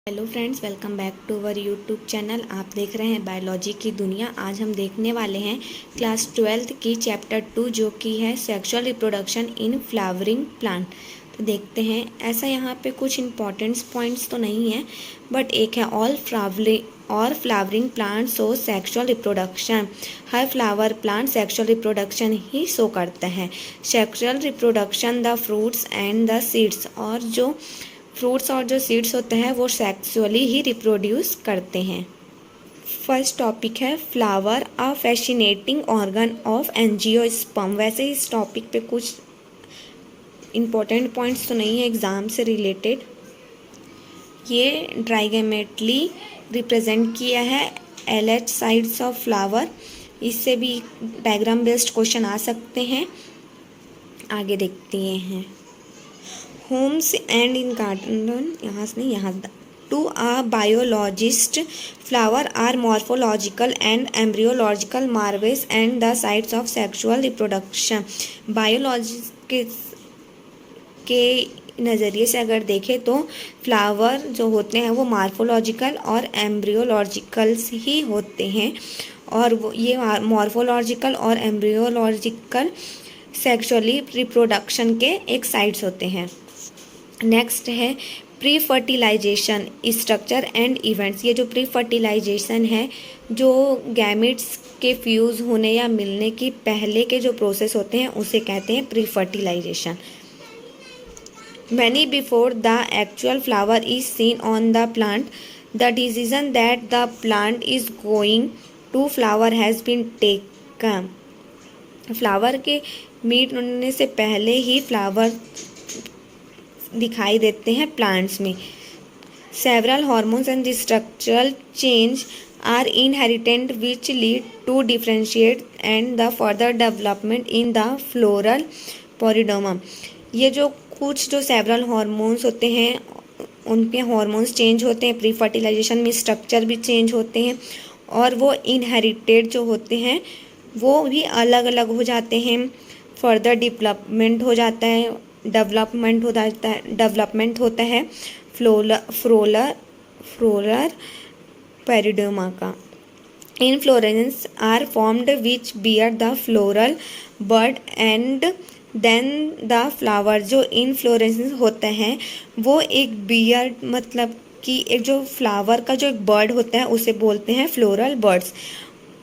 Hello friends, welcome back to our YouTube channel. आप देख रहे हैं बायोलॉजी की दुनिया। आज हम देखने वाले हैं क्लास 12th की चैप्टर 2 जो कि है sexual reproduction in flowering plant. तो देखते हैं। ऐसा यहाँ पे कुछ इंपॉर्टेंट पॉइंट्स तो नहीं है, बट एक है all flowering plant show sexual reproduction. हर फ्लावर प्लांट सेक्सुअल रिप्रोडक्शन ही शो करता है। Sexual reproduction the fruits and the seeds, और जो फ्रूट्स और जो सीड्स होते हैं वो सेक्सुअली ही रिप्रोड्यूस करते हैं। फर्स्ट टॉपिक है flower, a fascinating organ of angiosperm. वैसे इस टॉपिक पे कुछ इम्पोर्टेंट पॉइंट्स तो नहीं है एग्ज़ाम से रिलेटेड। ये ड्राइगेमेटली रिप्रेजेंट किया है LH साइड्स ऑफ फ्लावर। इससे भी डायग्राम बेस्ड क्वेश्चन आ सकते हैं। आगे देखते हैं। होम्स एंड इन गार्डन, यहाँ से नहीं, यहाँ to a biologist flower are morphological and embryological marvels and the sites of sexual reproduction. Biologist के नज़रिए से अगर देखें तो फ्लावर जो होते हैं वो मार्फोलॉजिकल और एम्ब्रियोलॉजिकल्स ही होते हैं, और वो ये मॉर्फोलॉजिकल और एम्ब्रियोलॉजिकल सेक्सुअली रिप्रोडक्शन के एक साइट्स होते हैं। नेक्स्ट है pre fertilization structure and events. ये जो प्री फर्टिलाइजेशन है, जो गैमेट्स के फ्यूज़ होने या मिलने की पहले के जो प्रोसेस होते हैं उसे कहते हैं pre fertilization. Many before the actual flower is seen on the plant, the decision that the plant is going to flower has been taken. Flower के मीट होने से पहले ही फ्लावर दिखाई देते हैं प्लांट्स में। Several hormones and structural change are inherent which lead to differentiate and the further development in the floral primordium. ये जो कुछ जो सेवरल हार्मोन्स होते हैं उनके हार्मोन्स चेंज होते हैं, प्री फर्टिलाइजेशन में स्ट्रक्चर भी चेंज होते हैं, और वो इनहेरिटेड जो होते हैं वो भी अलग अलग हो जाते हैं। फर्दर डेवलपमेंट हो जाता है, डेवलपमेंट होता है फ्लोरल पेरिडोमा का। Inflorescence are formed which bear the floral bud and then the flower. जो इनफ्लोरेंस होता है वो एक बियर, मतलब कि एक जो फ्लावर का जो एक बर्ड होता है उसे बोलते हैं फ्लोरल बर्ड्स,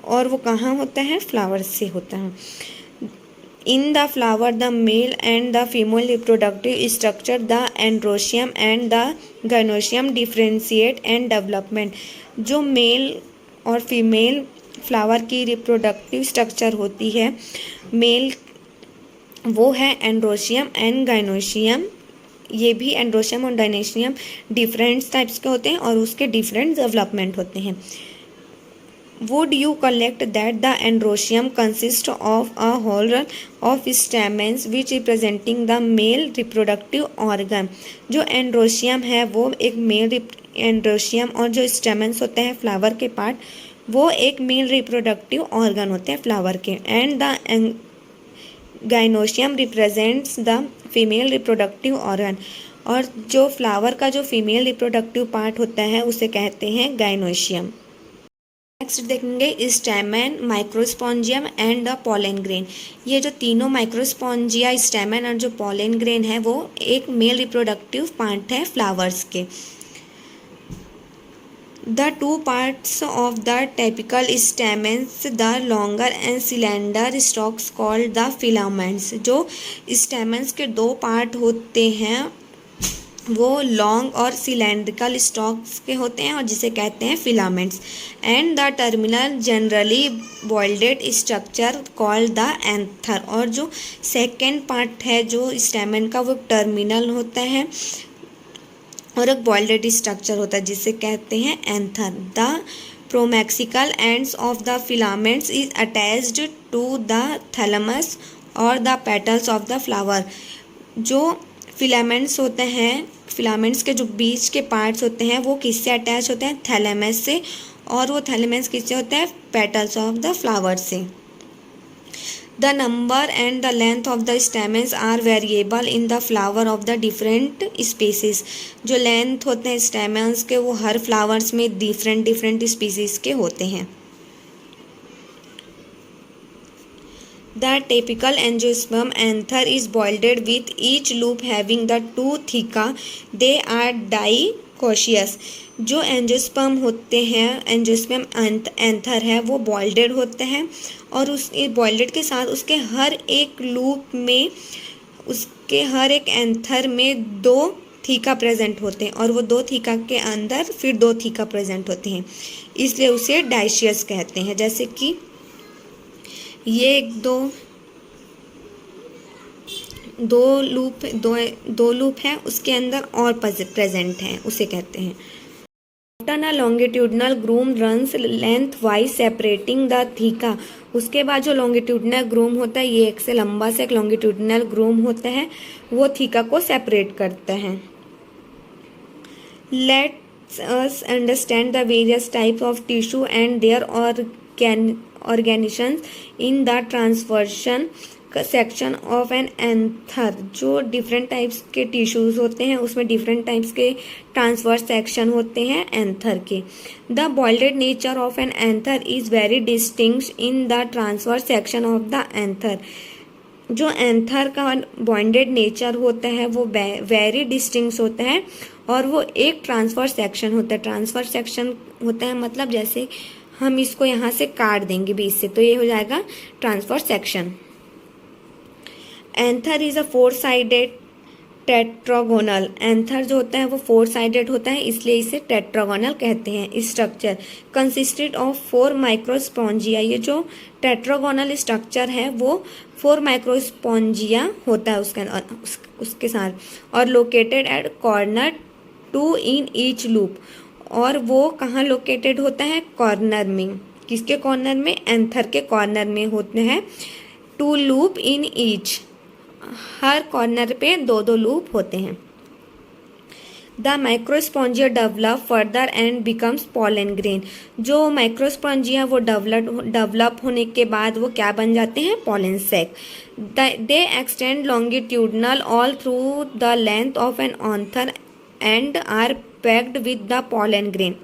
और वो कहाँ होता है? फ्लावर से होता है। In the flower, the male and the female reproductive structure, the androecium and the gynoecium differentiate and development। जो मेल और फीमेल फ्लावर की रिप्रोडक्टिव स्ट्रक्चर होती है, मेल वो है एंड्रोशियम एंड गाइनोशियम। ये भी एंड्रोशियम और गाइनोशियम डिफरेंट टाइप्स के होते हैं और उसके डिफरेंट डेवलपमेंट होते हैं। Would you collect that the androecium consists of a whole of stamens which representing the male reproductive organ। जो एंड्रोशियम है वो एक मेल एंड्रोशियम, और जो स्टेमेंस होते हैं फ्लावर के पार्ट वो एक मेल रिप्रोडक्टिव ऑर्गन होते हैं फ्लावर के। And the gynoecium represents the female reproductive organ, और जो फ्लावर का जो फीमेल रिप्रोडक्टिव पार्ट होता है उसे कहते हैं गाइनोशियम। नेक्स्ट देखेंगे stamen, microsporangium and the pollen grain. ये जो तीनों माइक्रोस्पॉन्जिया, स्टेमन और जो पोलन ग्रेन है वो एक मेल रिप्रोडक्टिव पार्ट है फ्लावर्स के। The two parts of the typical stamens, the longer and cylinder stocks called the filaments. जो स्टेमेंस के दो पार्ट होते हैं वो लॉन्ग और सिलेंड्रिकल स्टॉक्स के होते हैं और जिसे कहते हैं filaments. And the terminal generally bilobed structure called the anther. और जो सेकेंड पार्ट है जो स्टेमन का वो टर्मिनल होता है और एक बॉल्डेड स्ट्रक्चर होता है जिसे कहते हैं anther. The proximal ends of the filaments is attached to the thalamus और the petals of the flower. जो फिलामेंट्स होते हैं, फिलामेंट्स के जो बीच के पार्ट्स होते हैं वो किससे अटैच होते हैं? थैलेमस से, और वो थैलेमस किससे होता है? पेटल्स ऑफ द फ्लावर से। The number and the length of the stamens are variable in the flower of the different species. जो लेंथ होते हैं स्टेमन्स के वो हर फ्लावर्स में डिफरेंट स्पीसीज के होते हैं. The typical angiosperm anther is boilded with each loop having the two theca. They are dioecious. जो एंजियोस्पर्म होते हैं, एंजियोस्पर्म एंथर है, वो बॉल्डेड होते हैं और उस बॉल्डेड के साथ उसके हर एक लूप में, उसके हर एक एंथर में दो थीका प्रेजेंट होते हैं और वो दो थीका के अंदर फिर दो थीका प्रेजेंट होते हैं, इसलिए उसे डाइशियस कहते हैं. जैसे कि ये एक दो लूप है, उसके अंदर और प्रेजेंट हैं, उसे कहते हैं. Often a longitudinal groove runs lengthwise separating the theca. उसके बाद जो लॉन्गिट्यूडनल ग्रूम होता है, ये एक से लंबा से एक लॉन्गिट्यूडनल ग्रूम होता है, वो थीका को सेपरेट करता है. Let's us understand the various types of tissue and their organisms in the transversion section of an anther. जो डिफरेंट टाइप्स के टिश्यूज़ होते हैं उसमें डिफरेंट टाइप्स के ट्रांसवर्स सेक्शन होते हैं एंथर के. The bolded nature of an anther is very distinct in the transverse section of the anther. जो एंथर का बॉन्डेड नेचर होता है वो वेरी डिस्टिंक्ट होता है और वो एक ट्रांसवर्स सेक्शन होता है. ट्रांसवर्स सेक्शन होता है मतलब जैसे हम इसको यहाँ से काट देंगे बीच से, तो ये हो जाएगा transverse section. Anther is a four sided tetragonal. Anther जो होता है वो 4-साइडेड होता है, इसलिए इसे टेट्रागोनल कहते हैं. Structure consisted of 4 माइक्रोस्पॉन्जिया. ये जो टेट्रागोनल स्ट्रक्चर है वो 4 माइक्रोस्पॉन्जिया होता है उसके साथ, और located at corner 2 in each loop. और वो कहाँ लोकेटेड होता है? कॉर्नर में. किसके कॉर्नर में? एंथर के कॉर्नर में होते हैं. 2 लूप इन ईच. हर कॉर्नर पे 2 लूप होते हैं. The microsporangia develop further and becomes pollen grain. जो माइक्रोस्पॉन्जिया वो डेवलप होने के बाद वो क्या बन जाते हैं? Pollen sac. They extend longitudinal all through the length of an anther and are packed with the pollen grain.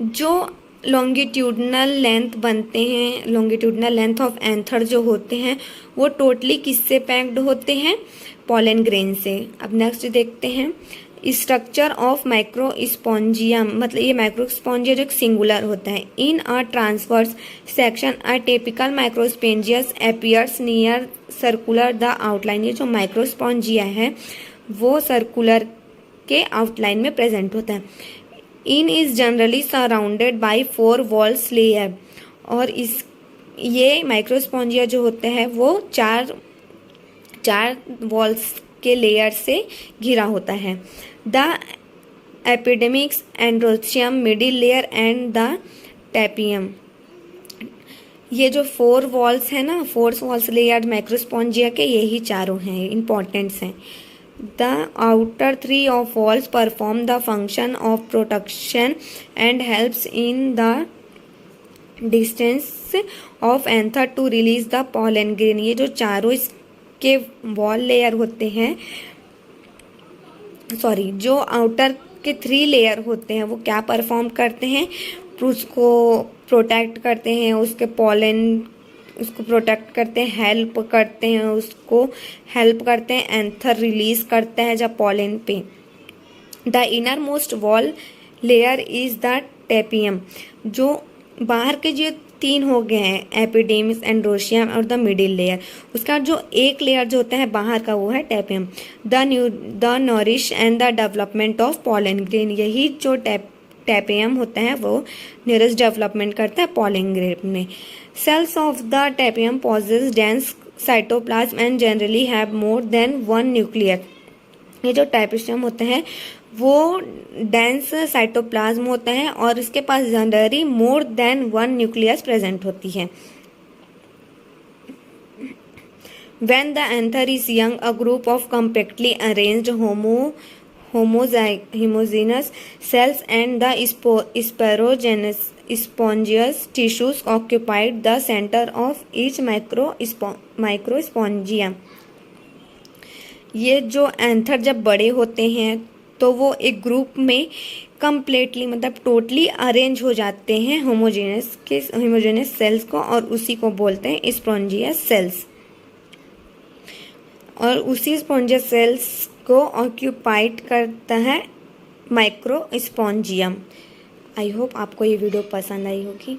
जो लॉन्गिट्यूडनल लेंथ बनते हैं, लॉन्गिट्यूडनल लेंथ ऑफ एंथर जो होते हैं वो टोटली किससे पैक्ड होते हैं? पॉलन ग्रेन से. अब नेक्स्ट देखते हैं स्ट्रक्चर ऑफ माइक्रोस्पॉन्जिया. मतलब ये माइक्रोस्पॉन्जिया जो एक सिंगुलर होता है. In a transverse section a typical microsporangium appears near circular the outline. ये जो माइक्रोस्पॉन्जिया है वो सर्कुलर के आउटलाइन में प्रेजेंट होता है. In is generally surrounded by 4 walls layer. और ये माइक्रोस्पॉन्जिया जो होते हैं वो चार वॉल्स के लेयर से घिरा होता है. The epidermis endothecium middle layer and the tapetum. ये जो 4 वॉल्स है ना, 4 वॉल्स लेयर माइक्रोस्पॉन्जिया के, यही चारों हैं, इंपॉर्टेंट्स हैं. The outer 3 of walls perform the function of protection and helps in the distance of anther to release the pollen grain. ये जो चारों इसके वॉल लेयर होते हैं, जो आउटर के 3 लेयर होते हैं वो क्या परफॉर्म करते हैं? उसको प्रोटेक्ट करते हैं, उसको प्रोटेक्ट करते हैं, हेल्प करते हैं. एंथर रिलीज करते हैं जब पॉलन पे. The inner most wall layer is the tapetum. जो बाहर के जो 3 हो गए हैं, एपिडेमिस, एंड्रोशियम और द मिडिल लेयर, उसका जो एक लेयर जो होता है बाहर का वो है tapetum. The nourish and the development of pollen grain. यही जो टैपियम होता है वो न्यूरस डेवलपमेंट करता है पॉलन ग्रेन में. Cells of the tapetum possess dense cytoplasm and generally have more than 1 nucleus. ये जो टैपियम होते हैं वो डेंस साइटोप्लाज्म होता है और इसके पास generally more than 1 nucleus present होती है. When the anther is young, a group of compactly arranged homogeneous cells and the sporogenous tissues occupied the centre of each microsporangium. ये जो एंथर जब बड़े होते हैं तो वो एक ग्रुप में कम्प्लीटली मतलब टोटली अरेंज हो जाते हैं होमोजेनियस सेल्स को, और उसी को बोलते हैं स्पॉन्जियस सेल्स। और उसी स्पॉन्जियस सेल्स को ऑक्यूपाइड करता है माइक्रोस्पॉन्जियम। आई होप आपको ये वीडियो पसंद आई होगी।